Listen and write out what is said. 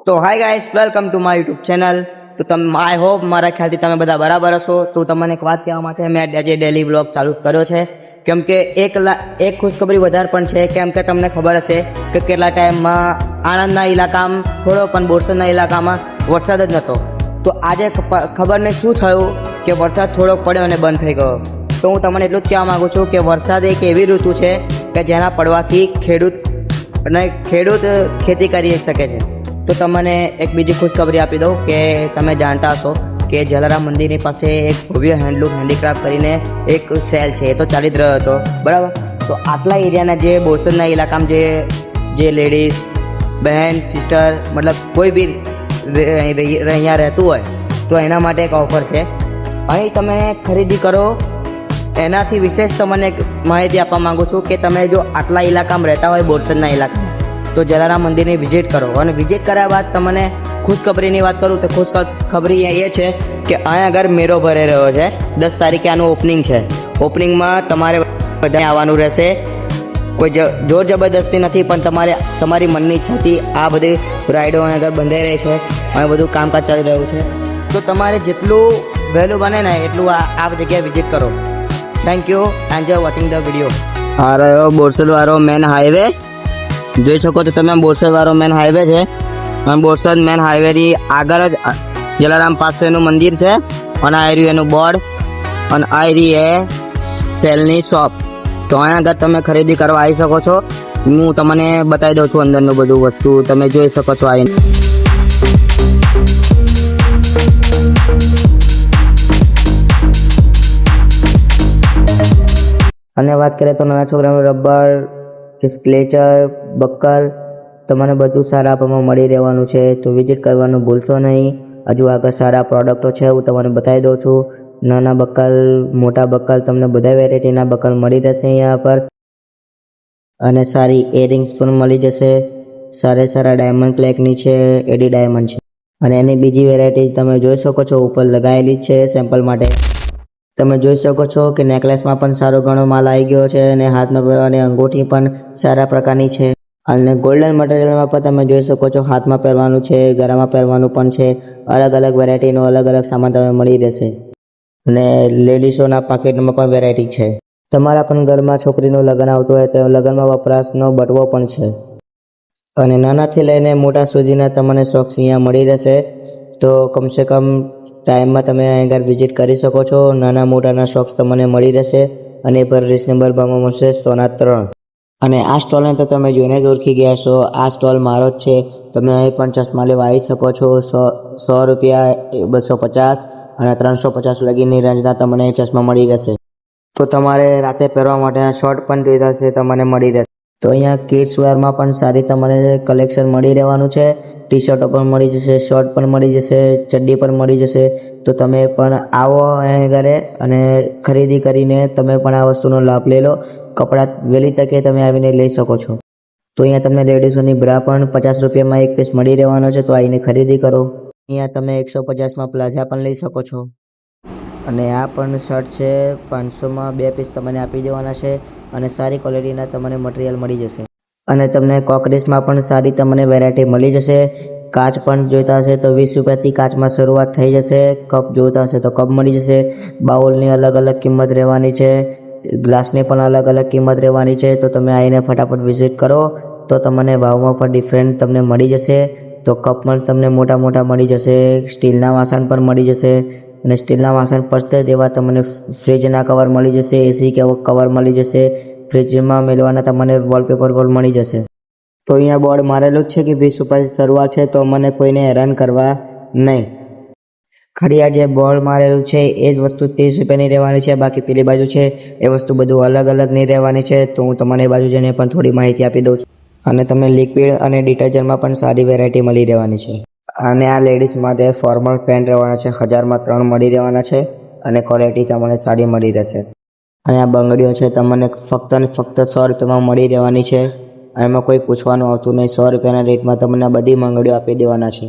તો hi guys, welcome to my YouTube channel. તો I hope મારા ખ્યાલથી તમે બધા બરાબર હશો. તો તમને એક વાત કહેવા માટે મેં આજે ડેલી વ્લોગ ચાલુ કર્યો છે, કેમ કે એક ખુશખબરી વધારે પણ છે. કેમ કે તમને ખબર હશે કે કેટલા ટાઈમમાં આણંદના ઇલાકામાં થોડો પણ બોરસદના ઇલાકામાં વરસાદ જ નહોતો. તો આજે ખબર નહીં શું થયું કે વરસાદ થોડો પડ્યો અને બંધ થઈ ગયો. તો હું તમને એટલું જ કહેવા માગું છું કે વરસાદ એક એવી ઋતુ છે કે જેના પડવાથી ખેડૂત ખેતી કરી શકે છે. તો તમને એક બીજી ખુશખબરી આપી દઉં કે તમે જાણતા હશો કે જલારામ મંદિરની પાસે એક ભવ્ય હેન્ડલૂમ હેન્ડીક્રાફ્ટ કરીને એક સેલ છે, એ તો ચાલી જ રહ્યો હતો, બરાબર. તો આટલા એરિયાના જે બોરસદના ઇલાકામાં જે લેડીઝ બહેન સિસ્ટર મતલબ કોઈ બી અહીંયા રહેતું હોય તો એના માટે એક ઓફર છે. અહીં તમે ખરીદી કરો એનાથી વિશેષ તમને એક માહિતી આપવા માગું છું કે તમે જો આટલા ઇલાકામાં રહેતા હોય બોરસદના ઇલાકામાં તો જલારામ મંદિરની વિઝિટ કરો. અને વિઝિટ કર્યા બાદ તમને ખુશખબરીની વાત કરું તો ખુશખબરી એ છે કે અહીંયા આગળ મેળો ભરાઈ રહ્યો છે. 10 તારીખે આનું ઓપનિંગ છે. ઓપનિંગમાં તમારે બધાને આવવાનું રહેશે. કોઈ જોર જબરદસ્તી નથી, પણ તમારી મનની ઈચ્છાથી આ બધી રાઈડો અહીંયા આગળ બંધાઈ રહી છે અને બધું કામકાજ ચાલી રહ્યું છે. તો તમારે જેટલું વહેલું બને ને એટલું આ જગ્યાએ વિઝિટ કરો. Thank you. Enjoy watching the video. આ રહ્યો બોરસદ વાળો મેન હાઈવે. જોઈ શકો છો તમે, બોરસદ વાળો મેન હાઈવે છે અને બોરસદ મેન હાઈવેની આગળ જ જલારામ પાસેનું મંદિર છે અને આ રહ્યું એનું બોર્ડ અને આ રહી એ સેલની શોપ. તો અહીંયા આગળ તમે ખરીદી કરવા આવી શકો છો. હું તમને બતાવી દઉં છું અંદરનું બધું વસ્તુ, તમે જોઈ શકો છો. અને વાત કરીએ તો નાના છોકરાનું રબર કે સ્ક્લેચર બક્કલ તમને બધું સારા પ્રમાણમાં મળી રહેવાનું છે. તો વિઝિટ કરવાનું ભૂલશો નહીં. હજુ આગળ સારા પ્રોડક્ટો છે, હું તમને બતાવી દઉં છું. નાના બક્કલ મોટા બક્કલ તમને બધા વેરાયટીના બક્કલ મળી રહેશે અહીંયા પર. અને સારી ઇયરિંગ્સ પણ મળી જશે. સારા ડાયમંડ ક્લેકની છે, એડી ડાયમંડ છે. અને એની બીજી વેરાયટી તમે જોઈ શકો છો, ઉપર લગાવેલી જ છે સેમ્પલ માટે. તમે જોઈ શકો છો કે નેકલેસમાં પણ સારો ઘણો માલ આવી ગયો છે અને હાથમાં પહેરવાની અંગૂઠી પણ સારા પ્રકારની છે. અને ગોલ્ડન મટીરિયલમાં પણ તમે જોઈ શકો છો, હાથમાં પહેરવાનું છે, ગળામાં પહેરવાનું પણ છે. અલગ અલગ વેરાયટીનો અલગ અલગ સામાન તમે મળી રહેશે. અને લેડીઝોના પાકેટમાં પણ વેરાયટી છે. તમારા પણ ઘરમાં છોકરીનું લગ્ન આવતું હોય તો લગ્નમાં વપરાશનો બટવો પણ છે. અને નાનાથી લઈને મોટા સુધીના તમને સોક્સ અહીંયા મળી રહેશે. તો કમસે કમ ટાઈમમાં તમે અહીં આગળ વિઝિટ કરી શકો છો. નાના મોટાના શોક્સ તમને મળી રહેશે અને પર રીઝનેબલ ભાવમાં મળશે 103. અને આ સ્ટોલને તો તમે જોઈને જ ઓળખી ગયા છો, આ સ્ટોલ મારો જ છે. તમે અહીં પણ ચશ્મા લેવા આવી શકો છો. 100 રૂપિયા, 250 અને 350 લગીની રેન્જના તમને ચશ્મા મળી રહેશે. તો તમારે રાતે પહેરવા માટેના શોર્ટ પણ જોઈતા હશે તમને મળી રહેશે. તો અહીંયા કિડ્સ વેરમાં પણ સારી તમને કલેક્શન મળી રહેવાનું છે. ટી શર્ટો પણ મળી જશે, શર્ટ પણ મળી જશે, ચડ્ડી પણ મળી જશે. તો તમે પણ આવો અહીં ઘરે અને ખરીદી કરીને તમે પણ આ વસ્તુનો લાભ લઈ લો. કપડાં વહેલી તકે તમે આવીને લઈ શકો છો. તો અહીંયા તમને લેડીઝોની બ્રા પણ 50 રૂપિયામાં એક પીસ મળી રહેવાનો છે. તો આવીને ખરીદી કરો. અહીંયા તમે 150માં પ્લાઝા પણ લઈ શકો છો. અને આ પણ શર્ટ છે, 500માં 2 પીસ તમને આપી દેવાના છે. અને સારી ક્વોલિટીના તમને મટીરિયલ મળી જશે. અને તમને કોકરીસમાં પણ સારી તમને વેરાયટી મળી જશે. કાચ પણ જોઈતા હશે તો 20 રૂપિયાથી કાચમાં શરૂઆત થઈ જશે. કપ જોઈતા હશે તો કપ મળી જશે. બાઉલની અલગ અલગ કિંમત રહેવાની છે, ગ્લાસની પણ અલગ અલગ કિંમત રહેવાની છે. તો તમે આવીને ફટાફટ વિઝિટ કરો તો તમને ભાવમાં પણ ડિફરન્ટ તમને મળી જશે. તો કપ પણ તમને મોટા મળી જશે. સ્ટીલના વાસણ પણ મળી જશે. અને સ્ટીલના વાસણ પડશે તેવા તમને ફ્રીજના કવર મળી જશે, એસી કવર મળી જશે, ફ્રીજમાં મેળવાના તમને વોલપેપર પણ મળી જશે. તો અહીંયા બોર્ડ મારેલું જ છે કે 20 રૂપિયાથી શરૂઆત છે. તો મને કોઈને હેરાન કરવા નહીં. ખાલી આ જે બોર્ડ મારેલું છે એ જ વસ્તુ 30 રૂપિયાની રહેવાની છે. બાકી પેલી બાજુ છે એ વસ્તુ બધું અલગ અલગ નહીં રહેવાની છે. તો હું તમને એ બાજુ જઈને પણ થોડી માહિતી આપી દઉં છું. અને તમને લિક્વિડ અને ડિટર્જન્ટમાં પણ સારી વેરાયટી મળી રહેવાની છે. અને આ લેડીઝ માટે ફોર્મલ પેન્ટ રહેવાના છે, 1000માં 3 મળી રહેવાના છે. અને ક્વોલિટી તમને સારી મળી રહેશે. અને આ બંગડીઓ છે તમને ફક્ત ને ફક્ત 100 રૂપિયામાં મળી રહેવાની છે. એમાં કોઈ પૂછવાનું આવતું નહીં. 100 રૂપિયાના રેટમાં તમને બધી બંગડીઓ આપી દેવાના છે.